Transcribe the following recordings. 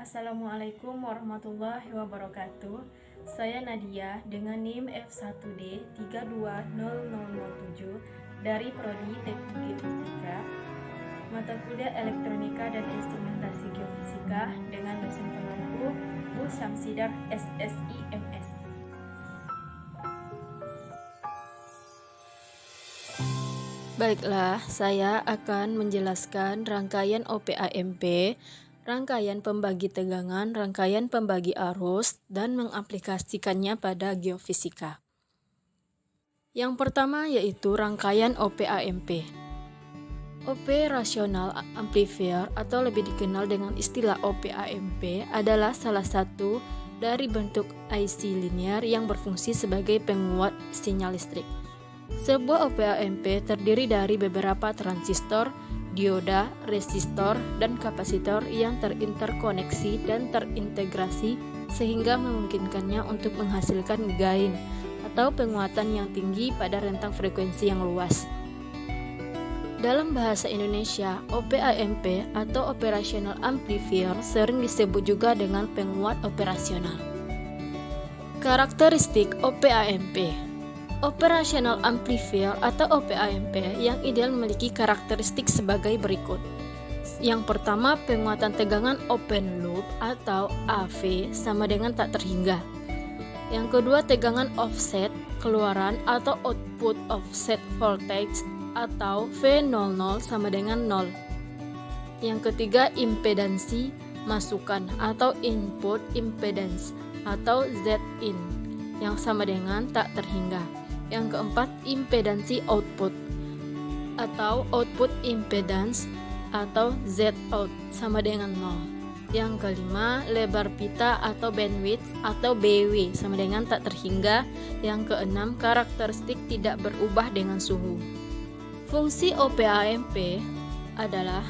Assalamualaikum warahmatullahi wabarakatuh. Saya Nadia dengan NIM F1D320007 dari Prodi Teknik Geofisika, mata kuliah Elektronika dan Instrumentasi Geofisika dengan dosen pengampu Bu Syamsidah SSI MS. Baiklah, saya akan menjelaskan rangkaian OPAMP, rangkaian pembagi tegangan, rangkaian pembagi arus, dan mengaplikasikannya pada geofisika. Yang pertama yaitu rangkaian OPAMP. Operational Amplifier atau lebih dikenal dengan istilah OPAMP adalah salah satu dari bentuk IC linear yang berfungsi sebagai penguat sinyal listrik. Sebuah OPAMP terdiri dari beberapa transistor, dioda, resistor, dan kapasitor yang terinterkoneksi dan terintegrasi sehingga memungkinkannya untuk menghasilkan gain atau penguatan yang tinggi pada rentang frekuensi yang luas. Dalam bahasa Indonesia, OPAMP atau Operational Amplifier sering disebut juga dengan penguat operasional. Karakteristik OPAMP. Operational Amplifier atau OPAMP yang ideal memiliki karakteristik sebagai berikut. Yang pertama, penguatan tegangan open loop atau AV sama dengan tak terhingga. Yang kedua, tegangan offset keluaran atau output offset voltage atau V00 sama dengan 0. Yang ketiga, impedansi masukan atau input impedance atau Zin yang sama dengan tak terhingga. Yang keempat, impedansi output atau output impedance atau Zout sama dengan 0. Yang kelima, lebar pita atau bandwidth atau BW sama dengan tak terhingga. Yang keenam, karakteristik tidak berubah dengan suhu. Fungsi OPAMP adalah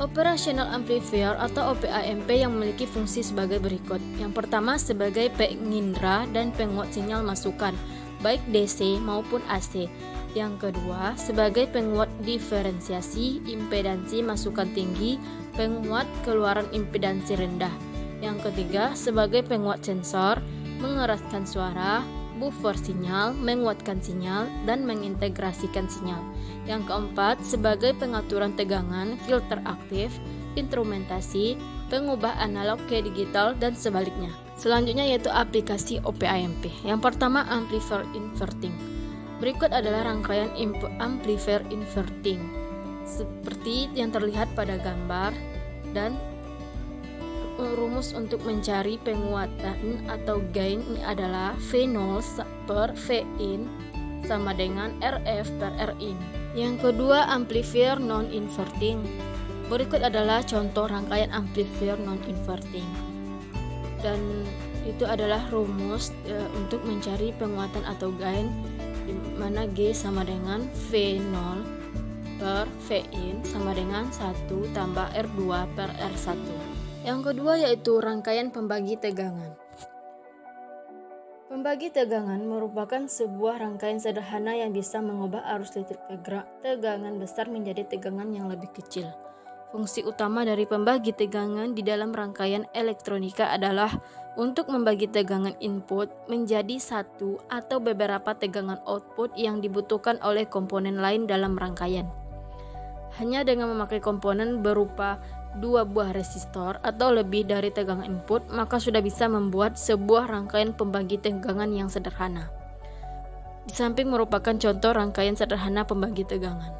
Operational Amplifier atau OPAMP yang memiliki fungsi sebagai berikut. Yang pertama, sebagai pengindra dan penguat sinyal masukan baik DC maupun AC. Yang kedua, sebagai penguat diferensiasi impedansi masukan tinggi, penguat keluaran impedansi rendah. Yang ketiga, sebagai penguat sensor, mengeraskan suara, buffer sinyal, menguatkan sinyal, dan mengintegrasikan sinyal. Yang keempat, sebagai pengaturan tegangan, filter aktif, instrumentasi, pengubah analog ke digital, dan sebaliknya. Selanjutnya yaitu aplikasi OPAMP. Yang pertama, amplifier inverting. Berikut adalah rangkaian amplifier inverting seperti yang terlihat pada gambar, dan rumus untuk mencari penguatan atau gain ini adalah V0 per Vin sama dengan RF per Rin. Yang kedua, amplifier non-inverting. Berikut adalah contoh rangkaian amplifier non-inverting. Dan itu adalah rumus untuk mencari penguatan atau gain, di mana G sama dengan V0 per Vin sama dengan 1 tambah R2 per R1. Yang kedua yaitu rangkaian pembagi tegangan. Pembagi tegangan merupakan sebuah rangkaian sederhana yang bisa mengubah arus listrik tegangan besar menjadi tegangan yang lebih kecil. Fungsi utama dari pembagi tegangan di dalam rangkaian elektronika adalah untuk membagi tegangan input menjadi satu atau beberapa tegangan output yang dibutuhkan oleh komponen lain dalam rangkaian. Hanya dengan memakai komponen berupa 2 buah resistor atau lebih dari tegangan input, maka sudah bisa membuat sebuah rangkaian pembagi tegangan yang sederhana. Di samping merupakan contoh rangkaian sederhana pembagi tegangan.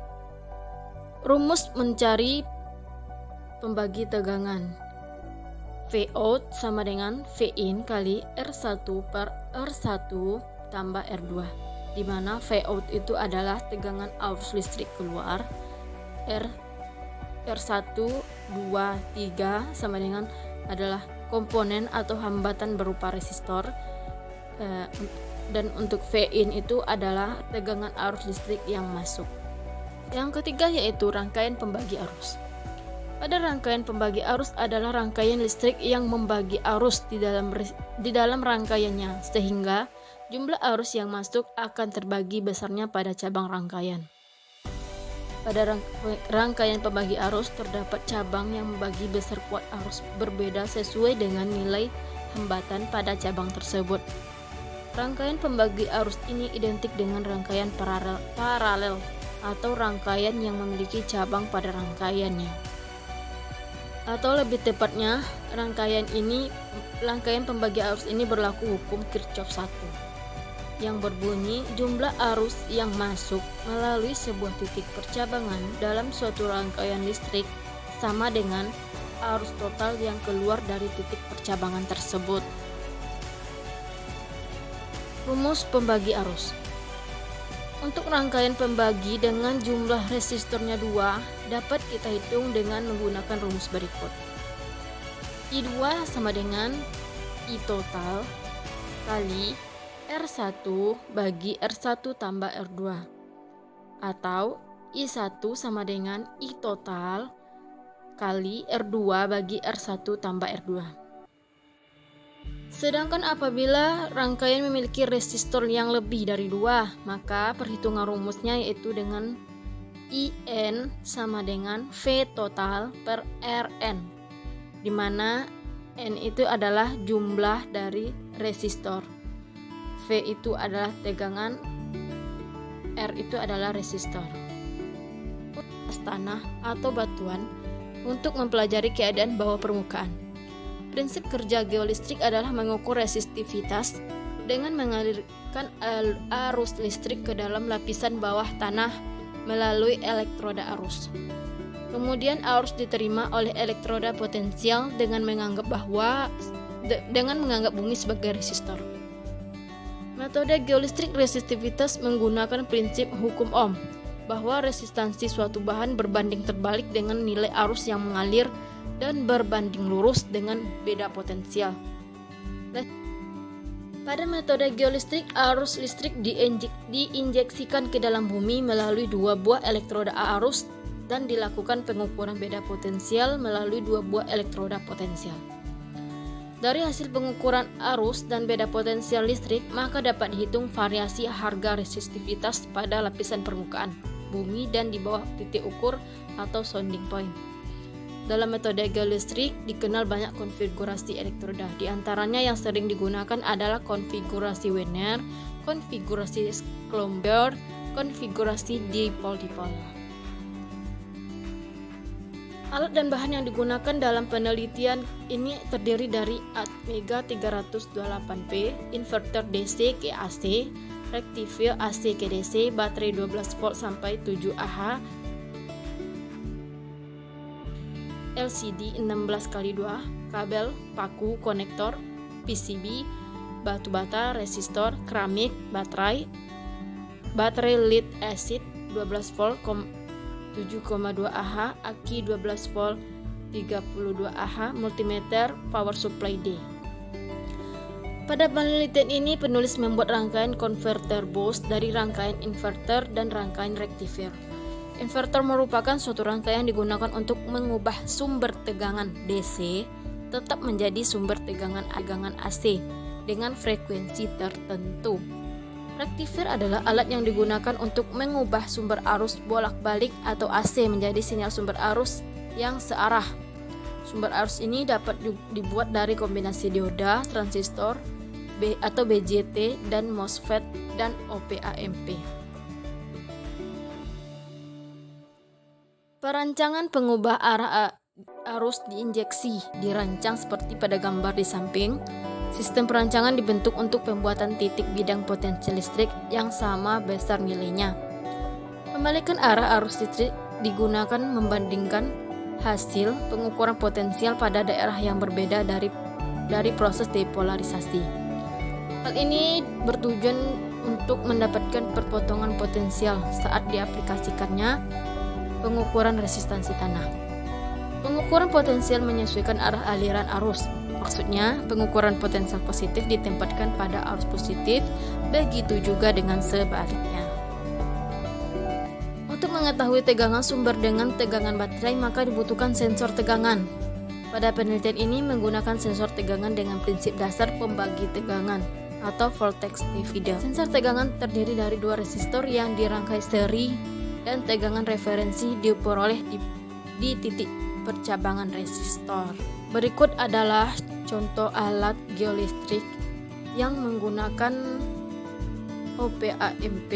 Rumus mencari pembagi tegangan. Vout sama dengan Vin kali R1 per R1 tambah R2, di mana Vout itu adalah tegangan arus listrik keluar, R1, 2, 3 sama dengan adalah komponen atau hambatan berupa resistor, dan untuk Vin itu adalah tegangan arus listrik yang masuk. Yang ketiga yaitu rangkaian pembagi arus. Pada rangkaian pembagi arus adalah rangkaian listrik yang membagi arus di dalam rangkaiannya, sehingga jumlah arus yang masuk akan terbagi besarnya pada cabang rangkaian. Pada rangkaian pembagi arus terdapat cabang yang membagi besar kuat arus berbeda sesuai dengan nilai hambatan pada cabang tersebut. Rangkaian pembagi arus ini identik dengan rangkaian paralel atau rangkaian yang memiliki cabang pada rangkaiannya. Atau lebih tepatnya, rangkaian pembagi arus ini berlaku hukum Kirchhoff 1 yang berbunyi jumlah arus yang masuk melalui sebuah titik percabangan dalam suatu rangkaian listrik sama dengan arus total yang keluar dari titik percabangan tersebut. Rumus pembagi arus. Untuk rangkaian pembagi dengan jumlah resistornya 2 dapat kita hitung dengan menggunakan rumus berikut. I2 sama dengan I total kali R1 bagi R1 tambah R2, atau I1 sama dengan I total kali R2 bagi R1 tambah R2. Sedangkan apabila rangkaian memiliki resistor yang lebih dari 2, maka perhitungan rumusnya yaitu dengan IN sama dengan V total per Rn, di mana N itu adalah jumlah dari resistor, V itu adalah tegangan, R itu adalah resistor. Tanah atau batuan untuk mempelajari keadaan bawah permukaan. Prinsip kerja geolistrik adalah mengukur resistivitas dengan mengalirkan arus listrik ke dalam lapisan bawah tanah melalui elektroda arus. Kemudian arus diterima oleh elektroda potensial dengan menganggap bumi sebagai resistor. Metode geolistrik resistivitas menggunakan prinsip hukum Ohm, bahwa resistansi suatu bahan berbanding terbalik dengan nilai arus yang mengalir dan berbanding lurus dengan beda potensial. Pada metode geolistrik, arus listrik diinjeksikan ke dalam bumi melalui 2 buah elektroda arus dan dilakukan pengukuran beda potensial melalui 2 buah elektroda potensial. Dari hasil pengukuran arus dan beda potensial listrik, maka dapat dihitung variasi harga resistivitas pada lapisan permukaan bumi dan di bawah titik ukur atau sounding point. Dalam metode geolistrik dikenal banyak konfigurasi elektroda. Di antaranya yang sering digunakan adalah konfigurasi Werner, konfigurasi Schlumberger, konfigurasi dipol-dipol. Alat dan bahan yang digunakan dalam penelitian ini terdiri dari Atmega 328P, inverter DC ke AC, rectifier AC ke DC, baterai 12 volt sampai 7 Ah, LCD 16x2, kabel, paku, konektor, PCB, batu bata, resistor, keramik, baterai lead acid 12 volt 7,2 Ah, aki 12 volt 32 Ah, multimeter, power supply D. Pada penelitian ini penulis membuat rangkaian konverter boost dari rangkaian inverter dan rangkaian rectifier. Inverter merupakan suatu rangkaian digunakan untuk mengubah sumber tegangan DC tetap menjadi sumber tegangan AC dengan frekuensi tertentu. Rectifier adalah alat yang digunakan untuk mengubah sumber arus bolak-balik atau AC menjadi sinyal sumber arus yang searah. Sumber arus ini dapat dibuat dari kombinasi dioda, transistor, atau BJT, dan MOSFET dan OP-AMP. Perancangan pengubah arah arus diinjeksi dirancang seperti pada gambar di samping. Sistem perancangan dibentuk untuk pembuatan titik bidang potensi listrik yang sama besar nilainya. Pembalikan arah arus listrik digunakan membandingkan hasil pengukuran potensial pada daerah yang berbeda dari proses depolarisasi. Hal ini bertujuan untuk mendapatkan perpotongan potensial saat diaplikasikannya pengukuran resistansi tanah. Pengukuran potensial menyesuaikan arah aliran arus. Maksudnya, pengukuran potensial positif ditempatkan pada arus positif, begitu juga dengan sebaliknya. Untuk mengetahui tegangan sumber dengan tegangan baterai, maka dibutuhkan sensor tegangan. Pada penelitian ini menggunakan sensor tegangan dengan prinsip dasar pembagi tegangan atau voltage divider. Sensor tegangan terdiri dari 2 resistor yang dirangkai seri dan tegangan referensi diperoleh di titik percabangan resistor. Berikut adalah contoh alat geolistrik yang menggunakan OP-AMP,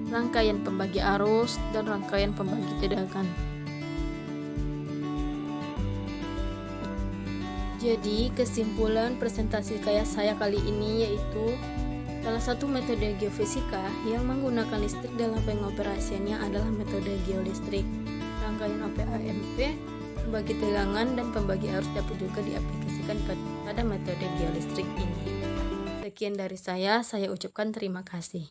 rangkaian pembagi arus, dan rangkaian pembagi tegangan. Jadi, kesimpulan presentasi saya kali ini yaitu salah satu metode geofisika yang menggunakan listrik dalam pengoperasiannya adalah metode geolistrik. Rangkaian OP-AMP, pembagi tegangan, dan pembagi arus dapat juga diaplikasikan pada metode geolistrik ini. Sekian dari saya ucapkan terima kasih.